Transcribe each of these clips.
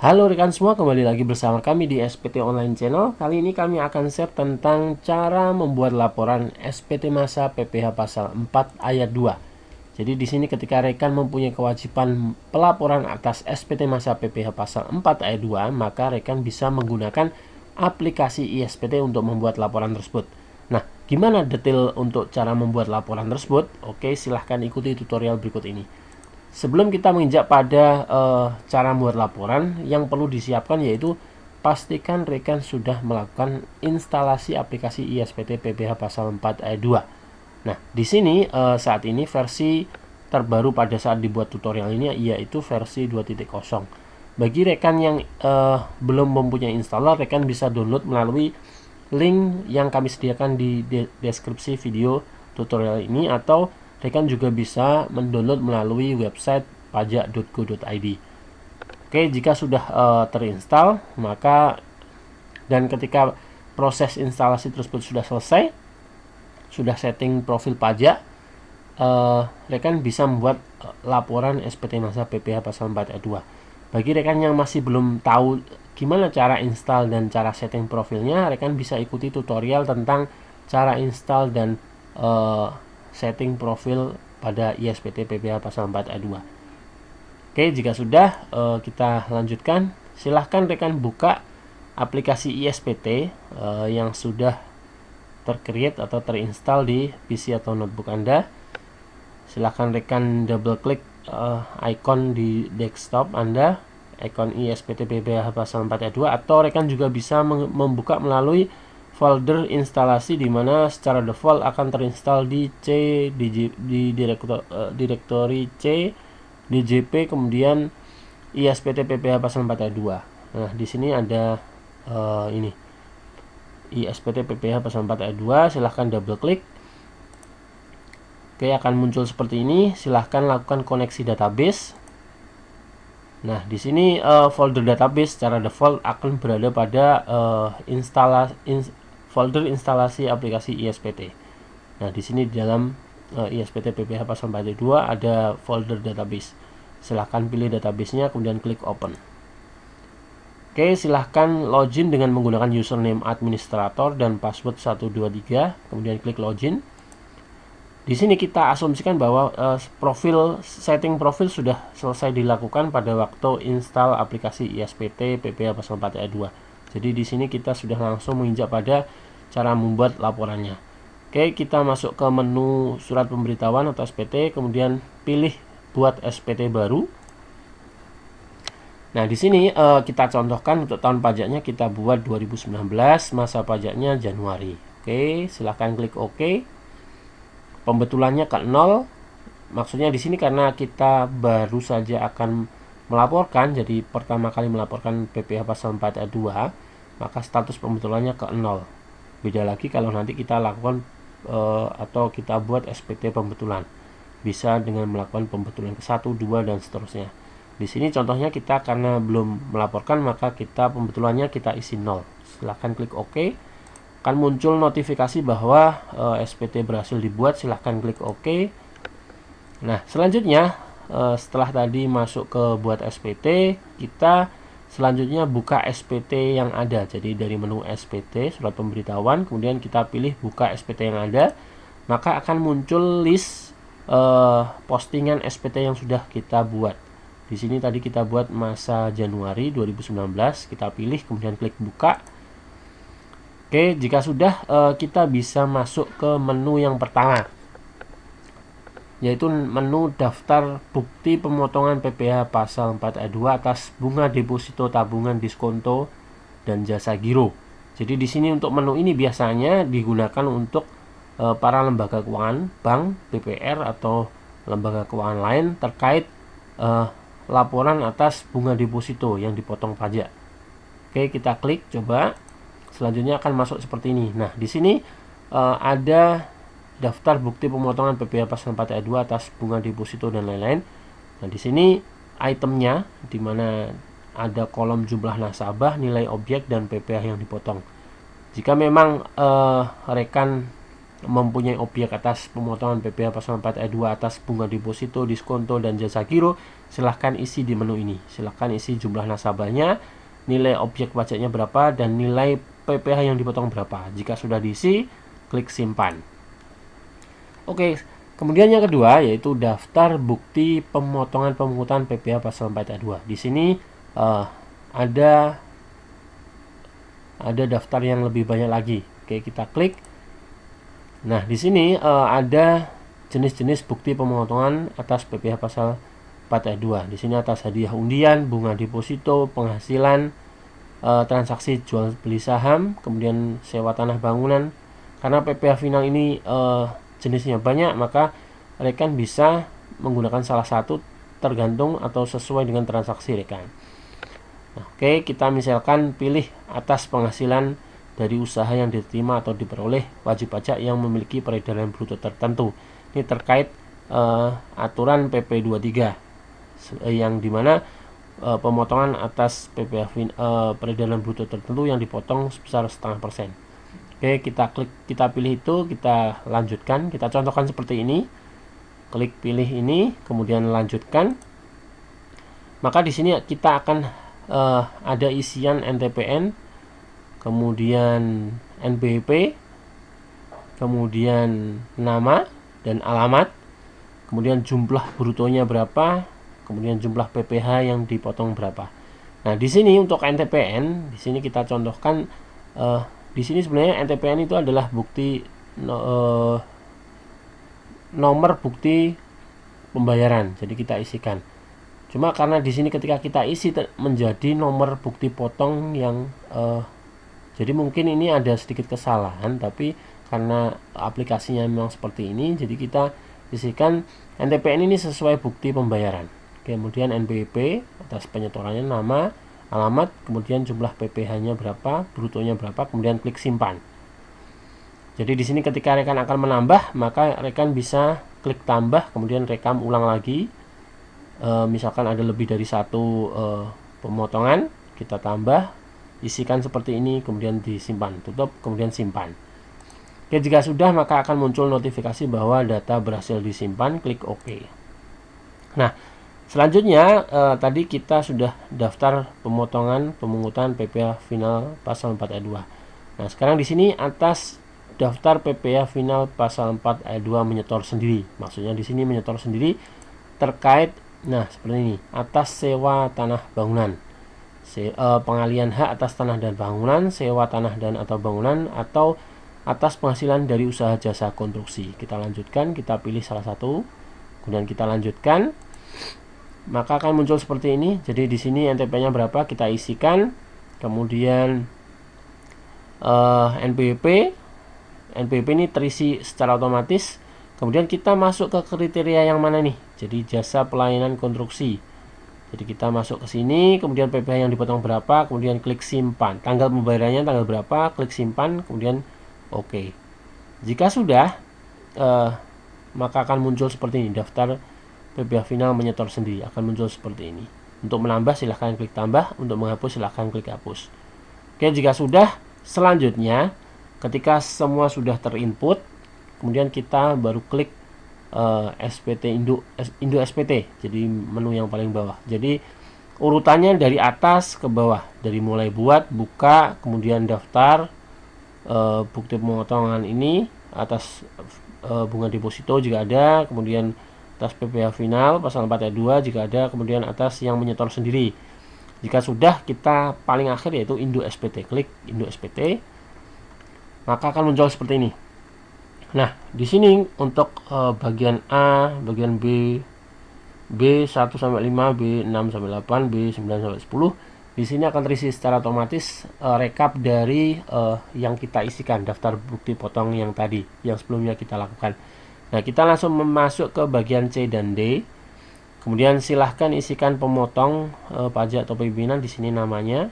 Halo rekan semua, kembali lagi bersama kami di SPT Online Channel. Kali ini kami akan share tentang cara membuat laporan SPT masa PPh pasal 4 ayat 2. Jadi di sini ketika rekan mempunyai kewajiban pelaporan atas SPT masa PPh pasal 4 ayat 2, maka rekan bisa menggunakan aplikasi ISPT untuk membuat laporan tersebut. Nah, gimana detail untuk cara membuat laporan tersebut? Oke, silahkan ikuti tutorial berikut ini. Sebelum kita menginjak pada cara membuat laporan, yang perlu disiapkan yaitu pastikan rekan sudah melakukan instalasi aplikasi ISPT PPh pasal 4 ayat 2. Nah, di sini saat ini versi terbaru pada saat dibuat tutorial ini yaitu versi 2.0. Bagi rekan yang belum mempunyai installer, rekan bisa download melalui link yang kami sediakan di deskripsi video tutorial ini, atau rekan juga bisa mendownload melalui website pajak.go.id. Oke, jika sudah terinstall, maka dan ketika proses instalasi tersebut sudah selesai, sudah setting profil pajak, rekan bisa membuat laporan SPT masa PPh pasal 4 ayat 2. Bagi rekan yang masih belum tahu gimana cara install dan cara setting profilnya, rekan bisa ikuti tutorial tentang cara install dan setting profil pada ISPT PPh pasal 4 ayat 2. Oke, jika sudah, kita lanjutkan. Silahkan rekan buka aplikasi ISPT yang sudah tercreate atau terinstall di PC atau notebook Anda. Silahkan rekan double klik icon di desktop Anda, icon ISPT PPh pasal 4 ayat 2, atau rekan juga bisa membuka melalui folder instalasi, di mana secara default akan terinstall di C, di direktori C, DJP, kemudian ISPT PPh pasal 4 ayat 2. Nah, di sini ada ini ISPT PPh pasal 4 ayat 2, silahkan double klik. Oke, akan muncul seperti ini. Silahkan lakukan koneksi database. Nah, di sini folder database secara default akan berada pada folder instalasi aplikasi ISPT. Nah, di sini di dalam ISPT PPh pasal 4 ayat 2 ada folder database. Silahkan pilih databasenya, kemudian klik open. Oke, silahkan login dengan menggunakan username administrator dan password 123, kemudian klik login. Di sini kita asumsikan bahwa setting profil sudah selesai dilakukan pada waktu install aplikasi ISPT PPh pasal 4 ayat 2. Jadi di sini kita sudah langsung menginjak pada cara membuat laporannya. Oke, kita masuk ke menu surat pemberitahuan atau SPT, kemudian pilih buat SPT baru. Nah, di sini kita contohkan untuk tahun pajaknya kita buat 2019, masa pajaknya Januari. Oke, silahkan klik OK. Pembetulannya ke 0. Maksudnya di sini karena kita baru saja akan melaporkan, jadi pertama kali melaporkan PPh pasal 4 ayat 2, maka status pembetulannya ke 0. Beda lagi kalau nanti kita lakukan atau kita buat SPT pembetulan. Bisa dengan melakukan pembetulan ke 1, 2 dan seterusnya. Di sini contohnya kita karena belum melaporkan, maka kita pembetulannya kita isi 0. Silahkan klik OK. Akan muncul notifikasi bahwa SPT berhasil dibuat. Silahkan klik OK. Nah, selanjutnya setelah tadi masuk ke buat SPT, kita selanjutnya buka SPT yang ada. Jadi dari menu SPT surat pemberitahuan, kemudian kita pilih buka SPT yang ada, maka akan muncul list postingan SPT yang sudah kita buat. Di sini tadi kita buat masa Januari 2019, kita pilih kemudian klik buka. Oke, jika sudah, kita bisa masuk ke menu yang pertama, yaitu menu daftar bukti pemotongan PPh pasal 4 ayat 2 atas bunga deposito tabungan diskonto dan jasa giro. Jadi di sini untuk menu ini biasanya digunakan untuk para lembaga keuangan, bank, BPR atau lembaga keuangan lain terkait laporan atas bunga deposito yang dipotong pajak. Oke, kita klik coba. Selanjutnya akan masuk seperti ini. Nah, di sini ada daftar bukti pemotongan PPh pasal 4 ayat 2 atas bunga deposito dan lain-lain. Nah, di sini itemnya, di mana ada kolom jumlah nasabah, nilai objek dan PPh yang dipotong. Jika memang rekan mempunyai objek atas pemotongan PPh pasal 4 ayat 2 atas bunga deposito, diskonto, dan jasa giro, silahkan isi di menu ini. Silahkan isi jumlah nasabahnya, nilai objek pajaknya berapa, dan nilai PPh yang dipotong berapa. Jika sudah diisi, klik simpan. Oke, kemudian yang kedua yaitu daftar bukti pemotongan pemungutan PPh pasal 4 ayat 2. Di sini ada daftar yang lebih banyak lagi. Oke, kita klik. Nah, di sini ada jenis-jenis bukti pemotongan atas PPh pasal 4 ayat 2. Di sini atas hadiah undian, bunga deposito, penghasilan, transaksi jual beli saham, kemudian sewa tanah bangunan. Karena PPh final ini jenisnya banyak, maka rekan bisa menggunakan salah satu tergantung atau sesuai dengan transaksi rekan. Nah, oke, kita misalkan pilih atas penghasilan dari usaha yang diterima atau diperoleh wajib pajak yang memiliki peredaran bruto tertentu. Ini terkait aturan PP 23 yang dimana pemotongan atas PPh peredaran bruto tertentu yang dipotong sebesar 0,5%. Oke, kita klik, kita pilih itu, kita lanjutkan, kita contohkan seperti ini. Klik pilih ini, kemudian lanjutkan. Maka di sini kita akan ada isian NTPN, kemudian NPWP, kemudian nama dan alamat, kemudian jumlah brutonya berapa, kemudian jumlah PPh yang dipotong berapa. Nah, di sini untuk NTPN, di sini kita contohkan, di sini sebenarnya NTPN itu adalah bukti nomor bukti pembayaran. Jadi kita isikan. Cuma karena di sini ketika kita isi menjadi nomor bukti potong yang jadi mungkin ini ada sedikit kesalahan, tapi karena aplikasinya memang seperti ini, jadi kita isikan NTPN ini sesuai bukti pembayaran. Kemudian NPWP atas penyetorannya nama, alamat, kemudian jumlah PPh-nya berapa, brutonya berapa, kemudian klik simpan. Jadi di sini ketika rekan akan menambah, maka rekan bisa klik tambah, kemudian rekam ulang lagi. Misalkan ada lebih dari satu pemotongan, kita tambah, isikan seperti ini, kemudian disimpan, tutup, kemudian simpan. Oke, jika sudah maka akan muncul notifikasi bahwa data berhasil disimpan, klik OK. Nah, selanjutnya tadi kita sudah daftar pemotongan pemungutan PPh final pasal 4 ayat 2. Nah, sekarang di sini atas daftar PPh final pasal 4 ayat 2 menyetor sendiri. Maksudnya di sini menyetor sendiri terkait, nah seperti ini, atas sewa tanah bangunan. Pengalian hak atas tanah dan bangunan, sewa tanah dan atau bangunan, atau atas penghasilan dari usaha jasa konstruksi. Kita lanjutkan, kita pilih salah satu, kemudian kita lanjutkan, maka akan muncul seperti ini. Jadi di sini NTP-nya berapa kita isikan, kemudian NPWP ini terisi secara otomatis. Kemudian kita masuk ke kriteria yang mana nih? Jadi jasa pelayanan konstruksi. Jadi kita masuk ke sini, kemudian PPh yang dipotong berapa, kemudian klik simpan. Tanggal pembayarannya tanggal berapa, klik simpan, kemudian OK. Jika sudah, maka akan muncul seperti ini, daftar PPh final menyetor sendiri akan muncul seperti ini. Untuk menambah silahkan klik tambah, untuk menghapus silahkan klik hapus. Oke, jika sudah, selanjutnya ketika semua sudah terinput, kemudian kita baru klik SPT Indo SPT, jadi menu yang paling bawah. Jadi urutannya dari atas ke bawah, dari mulai buat, buka, kemudian daftar bukti pemotongan ini atas bunga deposito jika ada, kemudian atas PPh final pasal 4 ayat 2 jika ada, kemudian atas yang menyetor sendiri. Jika sudah, kita paling akhir yaitu Indo SPT, klik Indo SPT, maka akan muncul seperti ini. Nah, di sini untuk bagian A, bagian B, B1 sampai 5, B6 sampai 8, B9 sampai 10, di sini akan terisi secara otomatis rekap dari yang kita isikan, daftar bukti potong yang tadi, yang sebelumnya kita lakukan. Nah, kita langsung masuk ke bagian C dan D. Kemudian silahkan isikan pemotong pajak atau pimpinan, di sini namanya,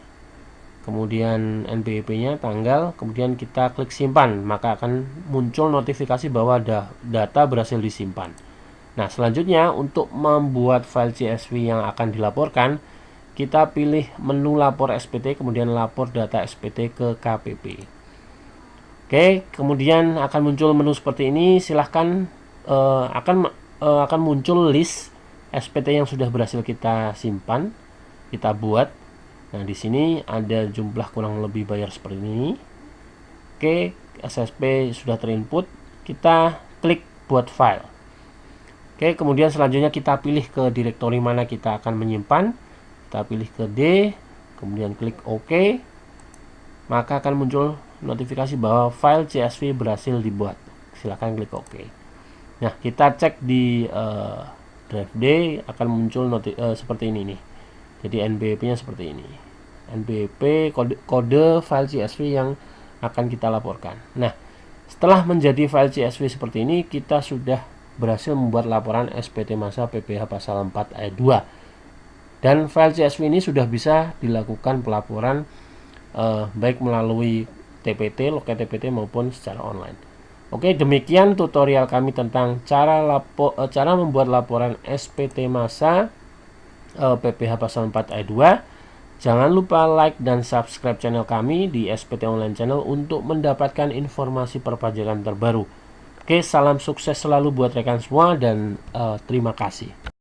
kemudian NPWP-nya, tanggal, kemudian kita klik simpan, maka akan muncul notifikasi bahwa data berhasil disimpan. Nah, selanjutnya untuk membuat file CSV yang akan dilaporkan, kita pilih menu lapor SPT, kemudian lapor data SPT ke KPP. Oke, Oke, kemudian akan muncul menu seperti ini. Silahkan akan muncul list SPT yang sudah berhasil kita simpan, kita buat. Nah, di sini ada jumlah kurang lebih bayar seperti ini. Oke, SSP sudah terinput. Kita klik buat file. Oke, kemudian selanjutnya kita pilih ke direktori mana kita akan menyimpan. Kita pilih ke D, kemudian klik OK. Maka akan muncul notifikasi bahwa file CSV berhasil dibuat. Silahkan klik OK. Nah, kita cek di drive D, akan muncul seperti ini nih. Jadi NBP-nya seperti ini. NBP kode file CSV yang akan kita laporkan. Nah, setelah menjadi file CSV seperti ini, kita sudah berhasil membuat laporan SPT masa PPH pasal 4 ayat 2. Dan file CSV ini sudah bisa dilakukan pelaporan baik melalui TPT, loket TPT maupun secara online. Oke, demikian tutorial kami tentang cara membuat laporan SPT masa PPH pasal 4 ayat 2. Jangan lupa like dan subscribe channel kami di SPT Online Channel untuk mendapatkan informasi perpajakan terbaru. Oke, salam sukses selalu buat rekan semua dan terima kasih.